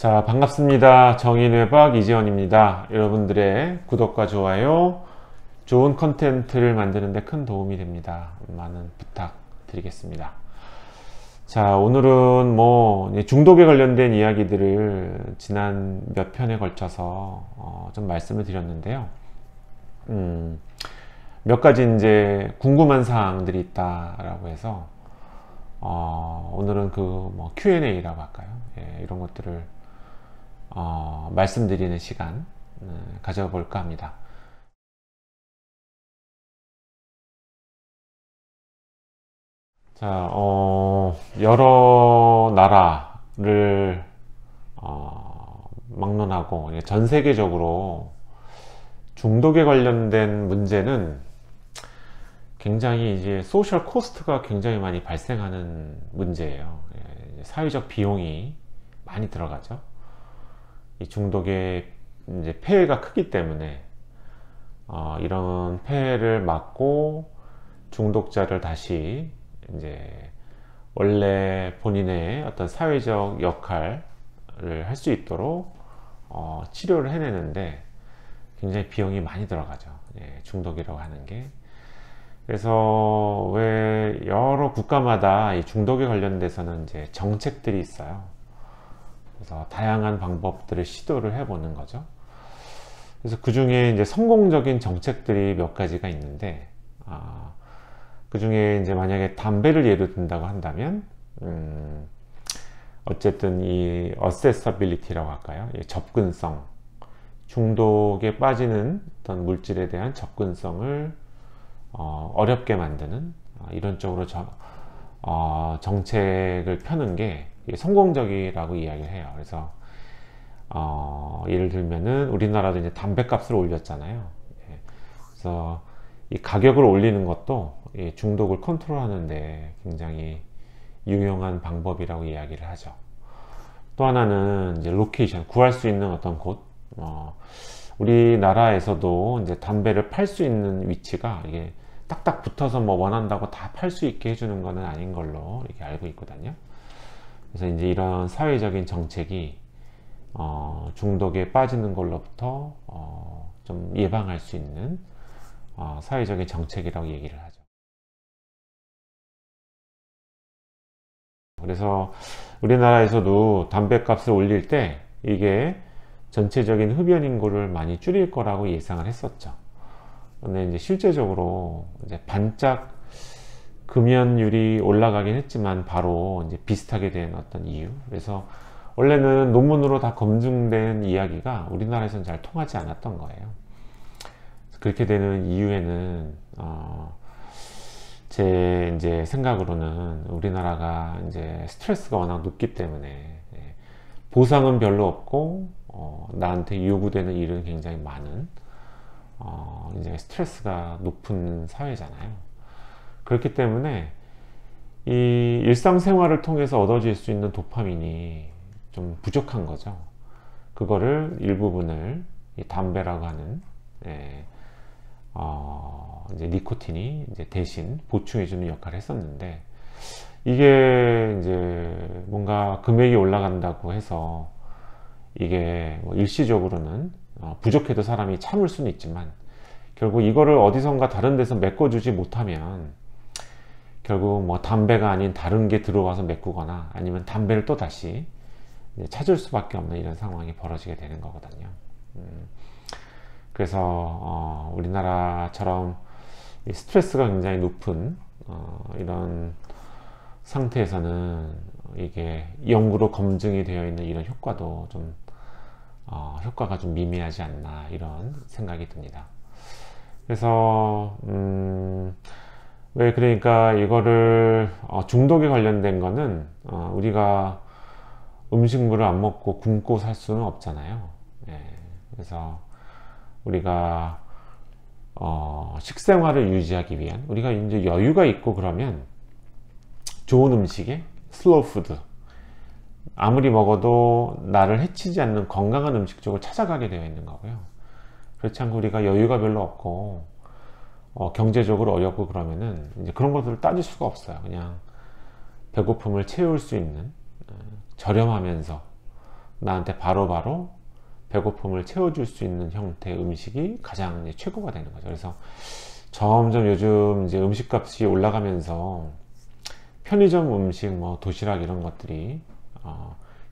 자, 반갑습니다. 정인외박 이재원입니다. 여러분들의 구독과 좋아요, 좋은 컨텐츠를 만드는 데 큰 도움이 됩니다. 많은 부탁드리겠습니다. 자, 오늘은 중독에 관련된 이야기들을 지난 몇 편에 걸쳐서 좀 말씀을 드렸는데요. 몇 가지 이제 궁금한 사항들이 있다라고 해서 오늘은 Q&A라고 할까요? 예, 이런 것들을 말씀드리는 시간 가져볼까 합니다. 자, 여러 나라를 막론하고 전 세계적으로 중독에 관련된 문제는 굉장히 이제 소셜 코스트가 굉장히 많이 발생하는 문제예요. 사회적 비용이 많이 들어가죠. 이 중독의 이제 폐해가 크기 때문에 이런 폐해를 막고 중독자를 다시 이제 원래 본인의 어떤 사회적 역할을 할 수 있도록 치료를 해내는데 굉장히 비용이 많이 들어가죠. 중독이라고 하는 게. 그래서 왜 여러 국가마다 이 중독에 관련돼서는 이제 정책들이 있어요. 그래서 다양한 방법들을 시도를 해보는 거죠. 그래서 그 중에 이제 성공적인 정책들이 몇 가지가 있는데, 그 중에 이제 만약에 담배를 예로 든다고 한다면, 어쨌든 이 accessibility라고 할까요? 접근성, 중독에 빠지는 어떤 물질에 대한 접근성을 어렵게 만드는 이런 쪽으로 정책을 펴는 게 성공적이라고 이야기를 해요. 그래서 예를 들면은 우리나라도 이제 담배값을 올렸잖아요. 그래서 이 가격을 올리는 것도 중독을 컨트롤하는데 굉장히 유용한 방법이라고 이야기를 하죠. 또 하나는 이제 로케이션, 구할 수 있는 어떤 곳. 우리나라에서도 이제 담배를 팔 수 있는 위치가 이게 딱딱 붙어서 원한다고 다 팔 수 있게 해주는 것은 아닌 걸로 이렇게 알고 있거든요. 그래서 이제 이런 사회적인 정책이 중독에 빠지는 걸로부터 좀 예방할 수 있는 사회적인 정책이라고 얘기를 하죠. 그래서 우리나라에서도 담배값을 올릴 때 이게 전체적인 흡연 인구를 많이 줄일 거라고 예상을 했었죠. 근데 이제 실제적으로 이제 반짝 금연율이 올라가긴 했지만 바로 이제 비슷하게 된 어떤 이유. 그래서 원래는 논문으로 다 검증된 이야기가 우리나라에서는 잘 통하지 않았던 거예요. 그렇게 되는 이유에는 제 이제 생각으로는 우리나라가 이제 스트레스가 워낙 높기 때문에 보상은 별로 없고 나한테 요구되는 일은 굉장히 많은 이제 스트레스가 높은 사회잖아요. 그렇기 때문에 이 일상생활을 통해서 얻어질 수 있는 도파민이 좀 부족한 거죠. 그거를 일부분을 이 담배라고 하는 이제 니코틴이 이제 대신 보충해주는 역할을 했었는데, 이게 이제 뭔가 금액이 올라간다고 해서 이게 일시적으로는 부족해도 사람이 참을 수는 있지만 결국 이거를 어디선가 다른 데서 메꿔주지 못하면 결국 담배가 아닌 다른 게 들어와서 메꾸거나 아니면 담배를 또 다시 찾을 수밖에 없는 이런 상황이 벌어지게 되는 거거든요. 그래서 우리나라처럼 스트레스가 굉장히 높은 이런 상태에서는 이게 연구로 검증이 되어 있는 이런 효과도 좀 효과가 좀 미미하지 않나 이런 생각이 듭니다. 그래서 왜 그러니까 이거를 중독에 관련된 거는 우리가 음식물을 안 먹고 굶고 살 수는 없잖아요. 그래서 우리가 식생활을 유지하기 위한, 우리가 이제 여유가 있고 그러면 좋은 음식에 슬로우 푸드, 아무리 먹어도 나를 해치지 않는 건강한 음식 쪽을 찾아가게 되어 있는 거고요. 그렇지 않고 우리가 여유가 별로 없고 경제적으로 어렵고 그러면은 이제 그런 것들을 따질 수가 없어요. 그냥 배고픔을 채울 수 있는 저렴하면서 나한테 바로바로 배고픔을 채워줄 수 있는 형태의 음식이 가장 이제 최고가 되는 거죠. 그래서 점점 요즘 이제 음식값이 올라가면서 편의점 음식, 뭐 도시락 이런 것들이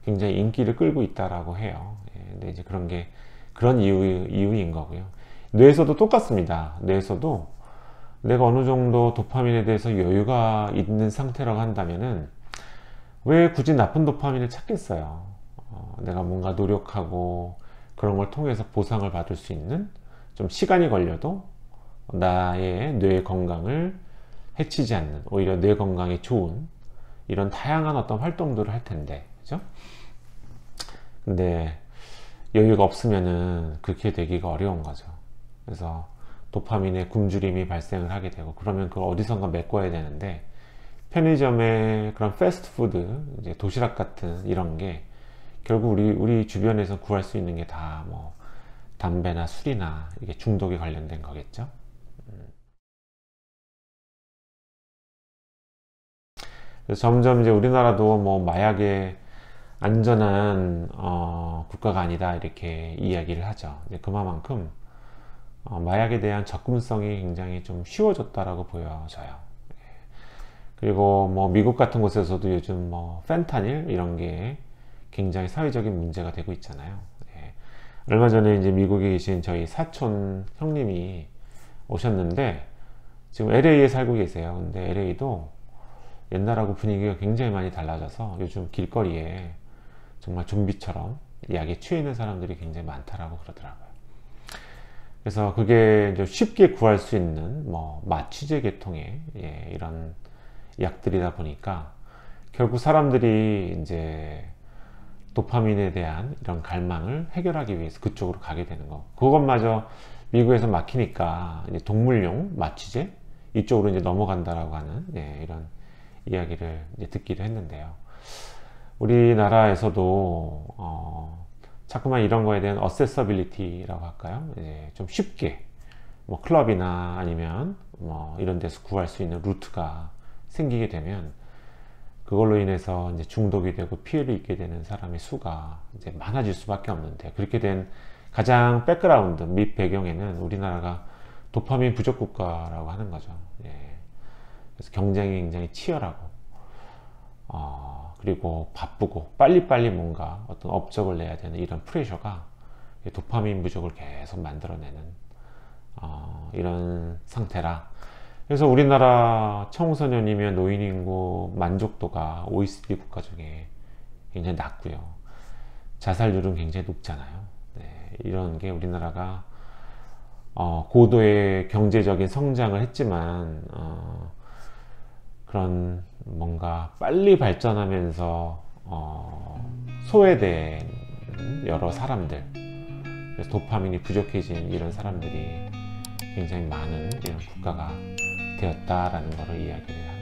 굉장히 인기를 끌고 있다라고 해요. 예, 근데 이제 그런 이유인 거고요. 뇌에서도 똑같습니다. 뇌에서도 내가 어느 정도 도파민에 대해서 여유가 있는 상태라고 한다면은 왜 굳이 나쁜 도파민을 찾겠어요? 내가 뭔가 노력하고 그런 걸 통해서 보상을 받을 수 있는, 좀 시간이 걸려도 나의 뇌 건강을 해치지 않는, 오히려 뇌 건강에 좋은 이런 다양한 어떤 활동들을 할 텐데, 그죠? 근데 여유가 없으면은 그렇게 되기가 어려운 거죠. 그래서 도파민의 굶주림이 발생을 하게 되고, 그러면 그걸 어디선가 메꿔야 되는데, 편의점의 그런 패스트푸드, 이제 도시락 같은 이런 게 결국 우리 주변에서 구할 수 있는 게 다 뭐 담배나 술이나 이게 중독에 관련된 거겠죠. 그래서 점점 이제 우리나라도 뭐 마약의 안전한 국가가 아니다 이렇게 이야기를 하죠. 그만큼 마약에 대한 접근성이 굉장히 좀 쉬워졌다라고 보여져요. 그리고 뭐 미국 같은 곳에서도 요즘 뭐 펜타닐 이런 게 굉장히 사회적인 문제가 되고 있잖아요. 예. 얼마 전에 이제 미국에 계신 저희 사촌 형님이 오셨는데 지금 LA에 살고 계세요. 근데 LA도 옛날하고 분위기가 굉장히 많이 달라져서 요즘 길거리에 정말 좀비처럼 약에 취해 있는 사람들이 굉장히 많다라고 그러더라고요. 그래서 그게 이제 쉽게 구할 수 있는 뭐 마취제 계통의 이런 약들이다 보니까 결국 사람들이 이제 도파민에 대한 이런 갈망을 해결하기 위해서 그쪽으로 가게 되는 거. 그것마저 미국에서 막히니까 이제 동물용 마취제 이쪽으로 이제 넘어간다라고 하는 이런 이야기를 이제 듣기도 했는데요. 우리나라에서도 자꾸만 이런 거에 대한 어세서빌리티라고 할까요? 이제 좀 쉽게 뭐 클럽이나 아니면 뭐 이런 데서 구할 수 있는 루트가 생기게 되면 그걸로 인해서 이제 중독이 되고 피해를 입게 되는 사람의 수가 이제 많아질 수밖에 없는데, 그렇게 된 가장 백그라운드 밑 배경에는 우리나라가 도파민 부족 국가라고 하는 거죠. 그래서 경쟁이 굉장히 치열하고 그리고 바쁘고 빨리빨리 뭔가 어떤 업적을 내야 되는 이런 프레셔가 도파민 부족을 계속 만들어내는 이런 상태라. 그래서 우리나라 청소년이면 노인 인구 만족도가 OECD 국가 중에 굉장히 낮고요. 자살률은 굉장히 높잖아요. 이런 게 우리나라가 고도의 경제적인 성장을 했지만 그런 뭔가 빨리 발전하면서 소외된 여러 사람들, 그래서 도파민이 부족해진 이런 사람들이 굉장히 많은 이런 국가가 되었다라는 것을 이야기를 합니다.